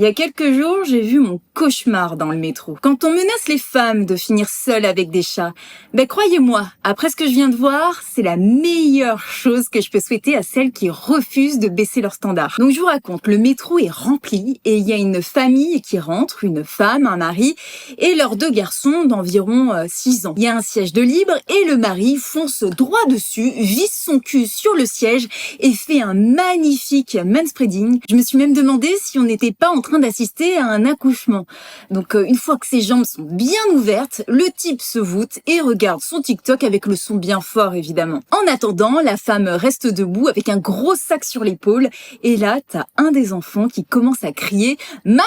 Il y a quelques jours, j'ai vu mon cauchemar dans le métro. Quand on menace les femmes de finir seules avec des chats, croyez-moi, après ce que je viens de voir, c'est la meilleure chose que je peux souhaiter à celles qui refusent de baisser leurs standards. Donc je vous raconte, le métro est rempli et il y a une famille qui rentre, une femme, un mari et leurs deux garçons d'environ 6 ans. Il y a un siège de libre et le mari fonce droit dessus, visse son cul sur le siège et fait un magnifique manspreading. Je me suis même demandé si on n'était pas en train d'assister à un accouchement. Donc une fois que ses jambes sont bien ouvertes, le type se voûte et regarde son TikTok avec le son bien fort évidemment. En attendant, la femme reste debout avec un gros sac sur l'épaule et là, t'as un des enfants qui commence à crier « Maman,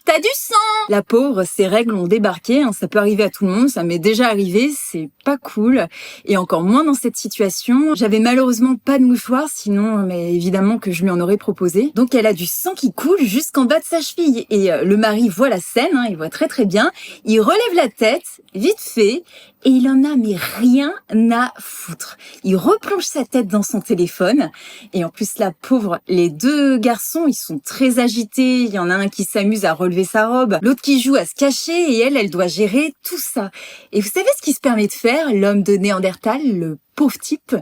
t'as du sang !» La pauvre, ses règles ont débarqué, ça peut arriver à tout le monde, ça m'est déjà arrivé, c'est pas cool. Et encore moins dans cette situation. J'avais malheureusement pas de mouchoir, sinon mais évidemment que je lui en aurais proposé. Donc elle a du sang qui coule jusqu'en bas de sa cheville. Et le mari voit la scène, il voit très très bien. Il relève la tête, vite fait, et il en a mais rien à foutre. Il replonge sa tête dans son téléphone. Et en plus, la pauvre, les deux garçons, ils sont très agités. Il y en a un qui s'amuse à relever sa robe, l'autre qui joue à se cacher et elle doit gérer tout ça. Et vous savez ce qu'il se permet de faire, l'homme de Néandertal, le pauvre type?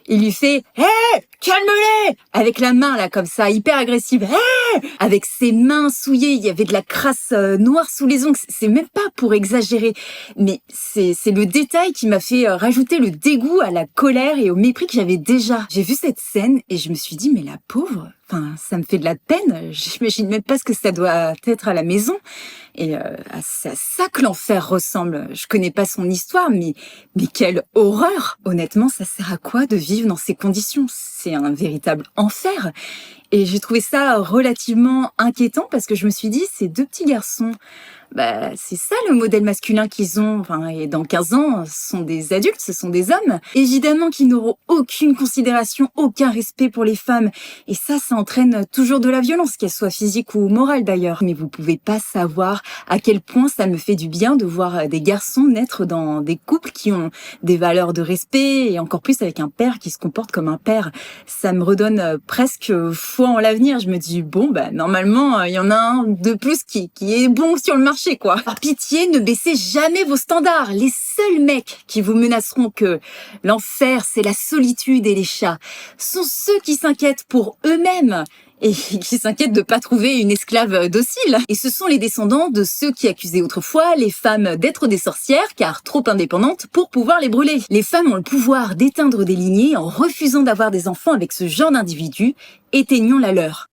Il lui fait « Hé, calme-les !» avec la main là comme ça, hyper agressive. « Hé !» avec ses mains souillées, il y avait de la crasse noire sous les ongles. C'est même pas pour exagérer, mais c'est le détail qui m'a fait rajouter le dégoût à la colère et au mépris que j'avais déjà. J'ai vu cette scène et je me suis dit « Mais la pauvre !» Enfin, ça me fait de la peine. J'imagine même pas ce que ça doit être à la maison. Et c'est à ça que l'enfer ressemble. Je connais pas son histoire, mais quelle horreur! Honnêtement, ça sert à quoi de vivre dans ces conditions? C'est un véritable enfer. Et j'ai trouvé ça relativement inquiétant parce que je me suis dit, ces deux petits garçons, c'est ça le modèle masculin qu'ils ont. Enfin, et dans 15 ans, ce sont des adultes, ce sont des hommes. Évidemment qu'ils n'auront aucune considération, aucun respect pour les femmes. Et ça entraîne toujours de la violence, qu'elle soit physique ou morale d'ailleurs. Mais vous pouvez pas savoir à quel point ça me fait du bien de voir des garçons naître dans des couples qui ont des valeurs de respect et encore plus avec un père qui se comporte comme un père. Ça me redonne presque foi en l'avenir. Je me dis, normalement, il y en a un de plus qui est bon sur le marché, quoi. Par pitié, ne baissez jamais vos standards. Les seuls mecs qui vous menaceront que l'enfer, c'est la solitude et les chats, sont ceux qui s'inquiètent pour eux-mêmes et qui s'inquiètent de pas trouver une esclave docile. Et ce sont les descendants de ceux qui accusaient autrefois les femmes d'être des sorcières, car trop indépendantes pour pouvoir les brûler. Les femmes ont le pouvoir d'éteindre des lignées en refusant d'avoir des enfants avec ce genre d'individus. Éteignons la leur.